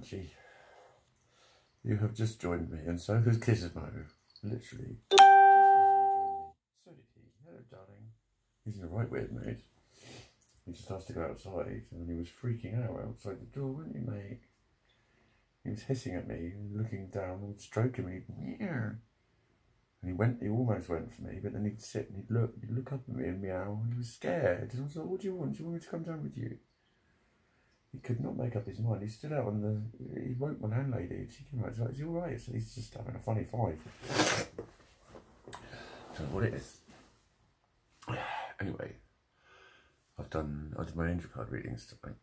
Munchie. You have just joined me, and so has Gizmo. Literally. Just as you joined me, so did he. Hello, darling. He's in a right weird mood. He just asked to go outside, and he was freaking out outside the door, wasn't he, mate? He was hissing at me, and looking down, and stroking me. Yeah. And he almost went for me, but then he'd sit and he'd look up at me and meow, and he was scared. And I was like, what do you want? Do you want me to come down with you? He could not make up his mind. He stood out on he woke my landlady. She came out, she's like, is he alright? So he's just having a funny five. So what it is. Anyway, I did my angel card readings tonight.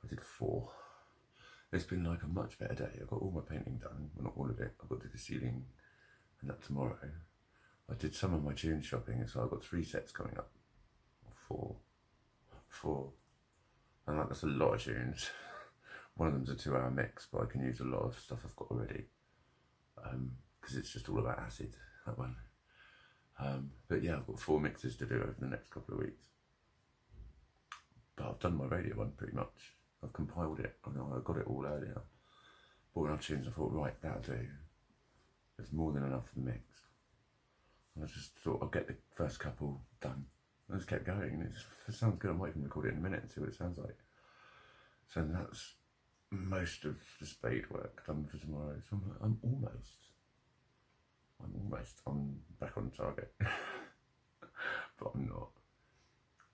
I did 4. It's been like a much better day. I got all my painting done. Well, not all of it. I've got to do the ceiling and that tomorrow. I did some of my tune shopping, so I've got 3 sets coming up. 4. And like, that's a lot of tunes. One of them's a 2-hour mix, but I can use a lot of stuff I've got already. Because it's just all about acid, that one. But yeah, I've got 4 mixes to do over the next couple of weeks. But I've done my radio one pretty much. I've compiled it. I know I got it all earlier. Bought enough tunes, I thought, right, that'll do. There's more than enough for the mix. And I just thought I'll get the first couple done. I just kept going. It sounds good. I might even record it in a minute and see what it sounds like. So that's most of the spade work done for tomorrow. So I'm back on target. But I'm not.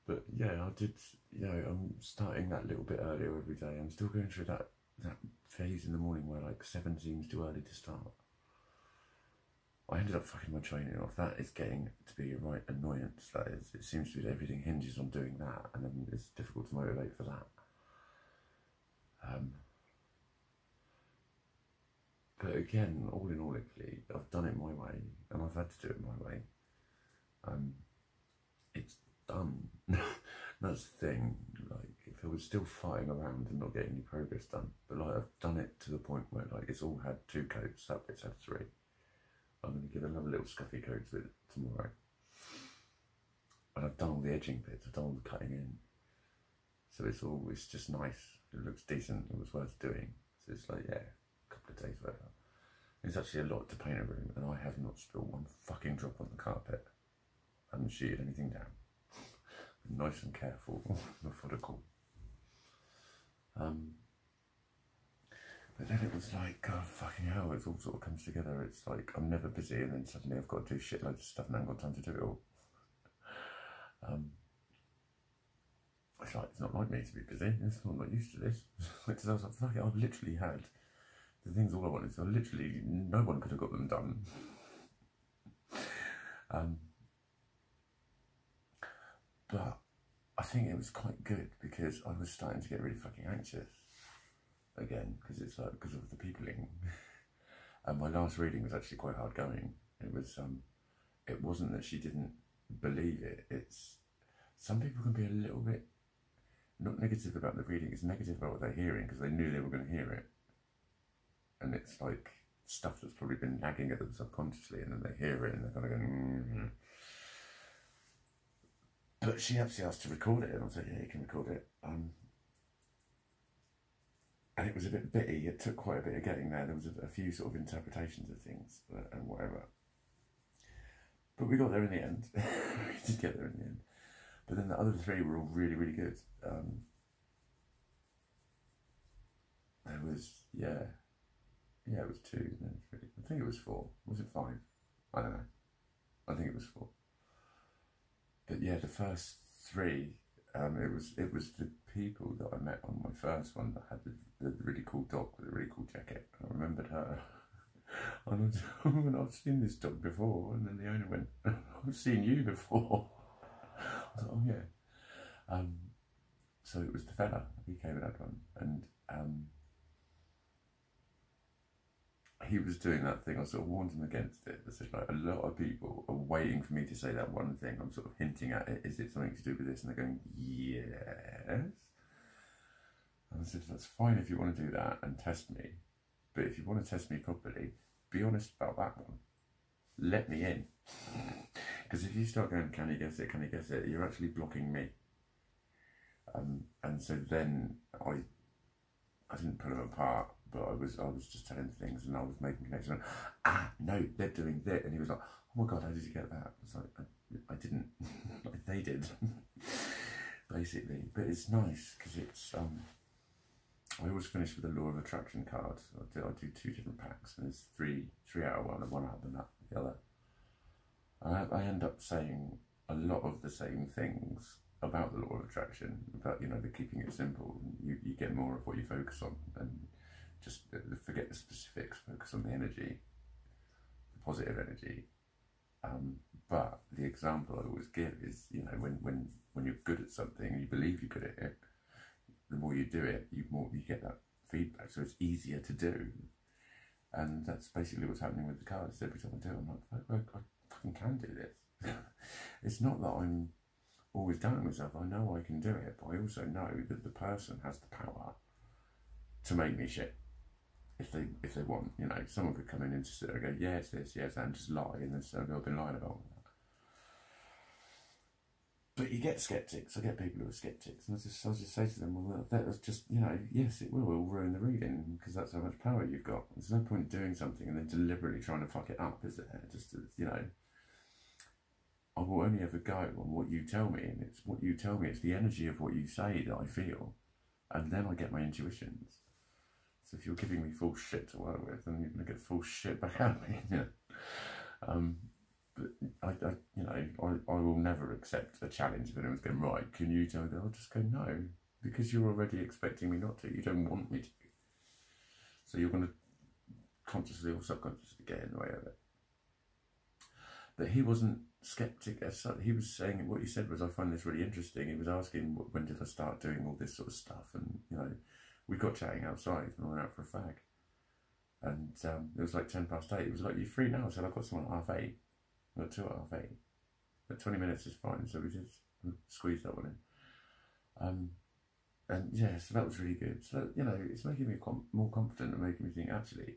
But yeah, I did, I'm starting that little bit earlier every day. I'm still going through that phase in the morning where like 7 seems too early to start. I ended up fucking my training off. That is getting to be a right annoyance, that is. It seems to be that everything hinges on doing that, and then it's difficult to motivate for that. But again, all in all, actually, I've done it my way, and I've had to do it my way. It's done. That's the thing. Like, if I was still fighting around and not getting any progress done, but like I've done it to the point where like it's all had 2 coats, that bit's had 3. I'm going to give another little scuffy coat to it tomorrow. And I've done all the edging bits, I've done all the cutting in. So it's just nice. It looks decent, it was worth doing. So it's like, yeah, a couple of days later. It's actually a lot to paint a room, and I have not spilled one fucking drop on the carpet. I haven't sheeted anything down. I'm nice and careful, methodical. But then it was like, God, fucking hell, it all sort of comes together. It's like, I'm never busy, and then suddenly I've got to do shitloads of stuff and I haven't got time to do it all. It's like, it's not like me to be busy. I'm not used to this. Because I was like, fuck it, I've literally had the things all I wanted. So literally, no one could have got them done. But I think it was quite good because I was starting to get really fucking anxious. Again, because it's like, because of the peopling. And my last reading was actually quite hard going. It was, it wasn't that she didn't believe it. It's, some people can be a little bit, not negative about the reading, it's negative about what they're hearing because they knew they were going to hear it. And it's like stuff that's probably been nagging at them subconsciously, and then they hear it and they're kind of going, But she actually asked to record it, and I was like, yeah, you can record it. And it was a bit bitty. It took quite a bit of getting there. There was a few sort of interpretations of things and whatever. But we got there in the end. We did get there in the end. But then the other 3 were all really, really good. There was, yeah, it was 2. And then 3. I think it was 4. Was it 5? I don't know. I think it was 4. But yeah, the first 3. It was the people that I met on my first one that had the really cool dog with a really cool jacket. I remembered her. And I've seen this dog before. And then the owner went, I've seen you before. I was like, oh yeah. So it was the fella. He came and had one. And he was doing that thing. I sort of warned him against it. I said, like, a lot of people are waiting for me to say that one thing. I'm sort of hinting at it. Is it something to do with this? And they're going, yes. And I said, that's fine if you want to do that and test me. But if you want to test me properly, be honest about that one. Let me in. Because if you start going, can you guess it, you're actually blocking me. And so then I didn't pull them apart, but I was just telling things, and I was making connections. No, they're doing that, and he was like, oh my god, how did you get that? I was like, I didn't. Like, they did, basically. But it's nice because it's I always finish with a law of attraction card. I do 2 different packs, and there's three out of one, and one out of the other. And I end up saying a lot of the same things about the law of attraction, about, the keeping it simple. You get more of what you focus on, and just forget the specifics, focus on the energy, the positive energy. But the example I always give is, when you're good at something and you believe you're good at it, the more you do it, you get that feedback, so it's easier to do. And that's basically what's happening with the cards. Every time I do it, I'm like, I fucking can do this. It's not that I'm always doubting myself. I know I can do it, but I also know that the person has the power to make me shit if they want. Someone could come in and just sit there and go, yes, this, yes, that, and just lie, and then say, I've been lying about that. But you get skeptics. I get people who are skeptics, and I just say to them, well, that's just, yes, it will ruin the reading, because that's how much power you've got. There's no point doing something and then deliberately trying to fuck it up, is there? Just, I will only ever go on what you tell me, and it's what you tell me, it's the energy of what you say that I feel, and then I get my intuitions. So if you're giving me full shit to work with, then you're going to get full shit back at me. But I will never accept a challenge if anyone's going, right, can you tell me that? I'll just go, no, because you're already expecting me not to. You don't want me to. So you're going to consciously or subconsciously get in the way of it. But he wasn't skeptic as such. He was saying, what he said was, I find this really interesting. He was asking, when did I start doing all this sort of stuff? And, we got chatting outside and I went out for a fag. And it was like 10:08. It was like, you free now? I said, I've got someone at 8:30. I've got 2 at 8:30. But 20 minutes is fine. So we just squeezed that one in. And yeah, so that was really good. So, it's making me more confident and making me think, actually,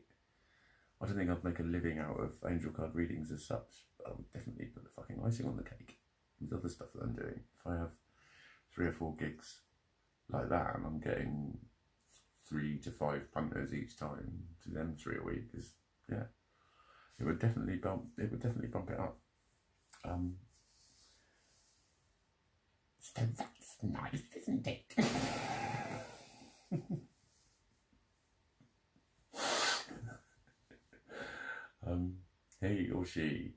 I don't think I'd make a living out of angel card readings as such, but I would definitely put the fucking icing on the cake with other stuff that I'm doing. If I have 3 or 4 gigs like that, and I'm getting 3 to 5 punters each time, to them 3 a week, is, yeah, it would definitely bump it up. So that's nice, isn't it? He or she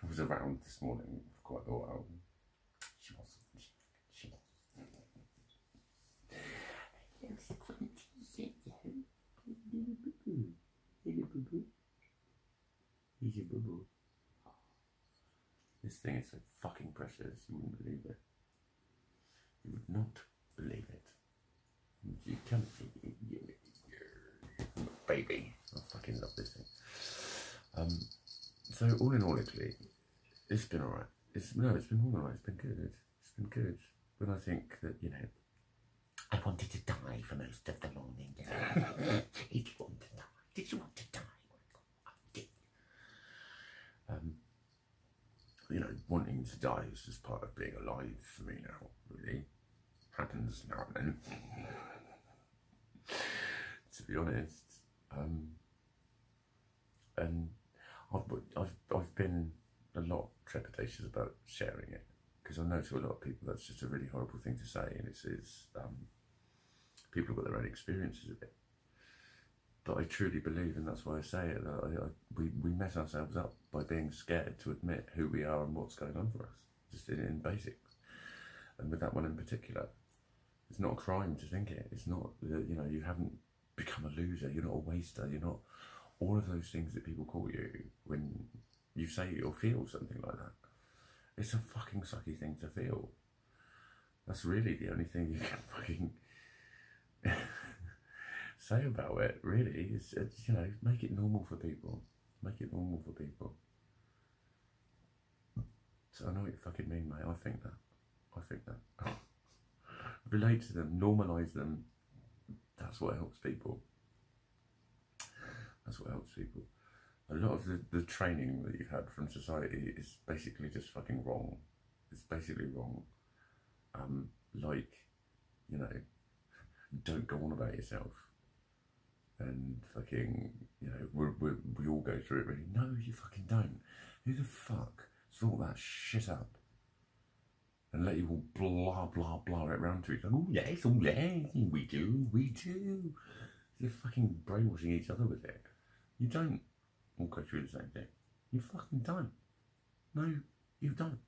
was around this morning for quite a while. She was. He's your boo-boo. This thing is so fucking precious, you wouldn't believe it. You would not believe it. You come, baby. I fucking love this thing. So all in all, actually, it's been alright. It's been all alright. It's been good. It's been good. But I think that, I wanted to die for most of the morning. Did you want to die? Did you want to die? I did. Wanting to die is just part of being alive for me now, really. Happens now and then. To be honest. And I've been a lot trepidatious about sharing it, because I know to a lot of people that's just a really horrible thing to say, and it's people have got their own experiences of it. But I truly believe, and that's why I say it, that we mess ourselves up by being scared to admit who we are and what's going on for us, just in basics. And with that one in particular, it's not a crime to think it. It's not, you haven't become a loser, you're not a waster, you're not all of those things that people call you when you say or feel something like that. It's a fucking sucky thing to feel. That's really the only thing you can fucking say about it, really. It's make it normal for people. Make it normal for people. So I know what you fucking mean, mate. I think that. Relate to them, normalise them. That's what helps people. That's what helps people. A lot of the training that you've had from society is basically just fucking wrong. It's basically wrong. Don't go on about yourself. and fucking, you know, we all go through it really. No, you fucking don't. Who the fuck thought that shit up and let you all blah, blah, blah it round to each other? Oh, yes, oh, yes, we do. You're fucking brainwashing each other with it. You don't all go through the same thing. You fucking don't. No, you don't.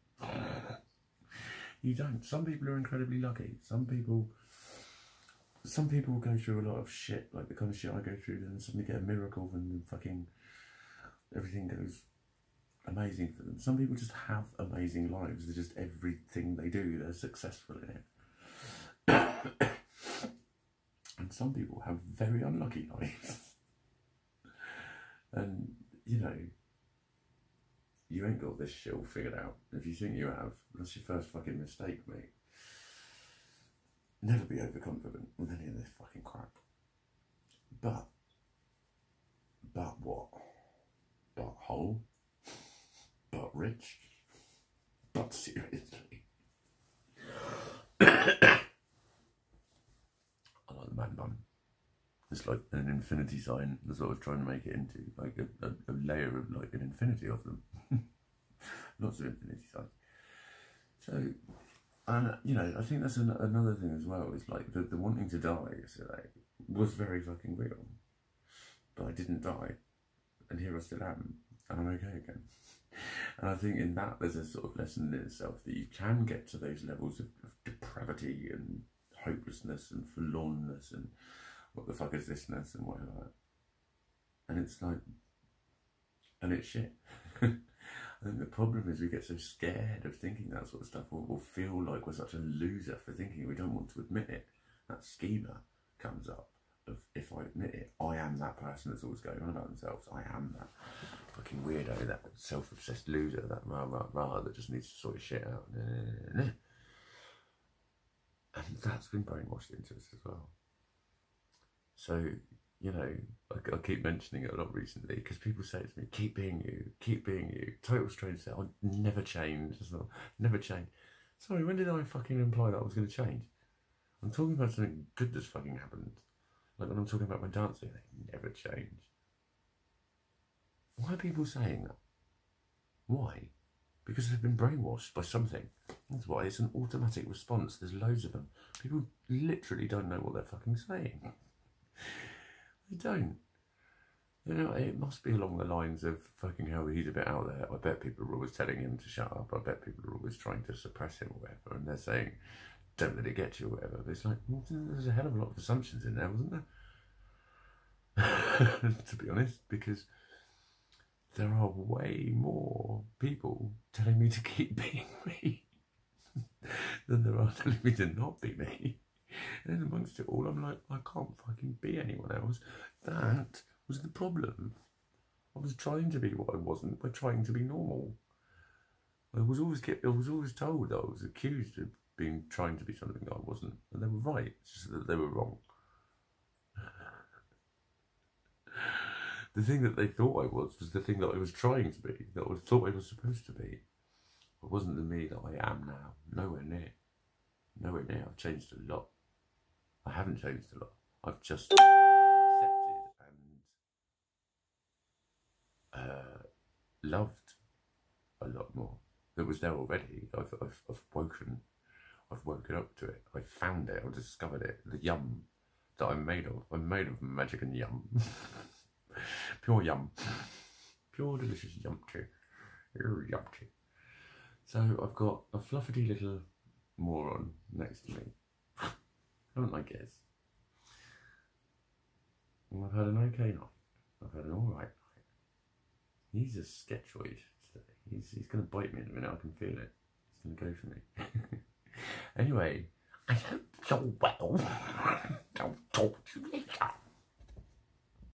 You don't. Some people are incredibly lucky. Some people go through a lot of shit, like the kind of shit I go through, and suddenly get a miracle and fucking everything goes amazing for them. Some people just have amazing lives. They're just everything they do, they're successful in it. And some people have very unlucky lives. And, you know, you ain't got this shit all figured out. If you think you have, that's your first fucking mistake, mate. Never be overconfident with any of this fucking crap. But what? But whole? But rich? But seriously? I like the man bun. It's like an infinity sign. That's what I was trying to make it into. Like a layer of like an infinity of them. Lots of infinity signs. So, you know, I think that's another thing as well. Is like the wanting to die yesterday was very fucking real. But I didn't die. And here I still am. And I'm okay again. And I think in that there's a sort of lesson in itself that you can get to those levels of depravity and hopelessness and forlornness and what the fuck is thisness and whatever. And it's like, and it's shit. I think the problem is we get so scared of thinking that sort of stuff, or we'll feel like we're such a loser for thinking it. We don't want to admit it. That schema comes up of, if I admit it, I am that person that's always going on about themselves. I am that fucking weirdo, that self-obsessed loser, that rah that just needs to sort his shit out. And that's been brainwashed into us as well. So, you know, I keep mentioning it a lot recently because people say to me, keep being you, keep being you. Total stranger, I'll never change. Never change. Sorry, when did I fucking imply that I was going to change? I'm talking about something good that's fucking happened. Like when I'm talking about my dancing, they never change. Why are people saying that? Why? Because they've been brainwashed by something. That's why it's an automatic response. There's loads of them. People literally don't know what they're fucking saying. They don't. You know, it must be along the lines of fucking hell, he's a bit out there. I bet people are always telling him to shut up. I bet people are always trying to suppress him or whatever. And they're saying, don't let it get you or whatever. But it's like, well, there's a hell of a lot of assumptions in there, wasn't there? To be honest, because there are way more people telling me to keep being me than there are telling me to not be me. And then amongst it all, I'm like, I can't fucking be anyone else. That was the problem. I was trying to be what I wasn't by trying to be normal. I was always told I was accused of trying to be something I wasn't, and they were right. It's just that they were wrong. The thing that they thought I was the thing that I was trying to be, that I thought I was supposed to be. It wasn't the me that I am now. Nowhere near. Nowhere near. I've changed a lot. I haven't changed a lot. I've just accepted and loved a lot more. It was there already. I've woken up to it. I found it. I discovered it. The yum that I'm made of. I'm made of magic and yum. Pure yum. Pure delicious yum tea. Yum tea. So I've got a fluffy little moron next to me. Haven't I guess? And I've had an okay night. I've had an alright night. He's a sketchoid today. He's going to bite me in a minute. I can feel it. He's going to go for me. Anyway, I hope you're well. I'll talk to you later.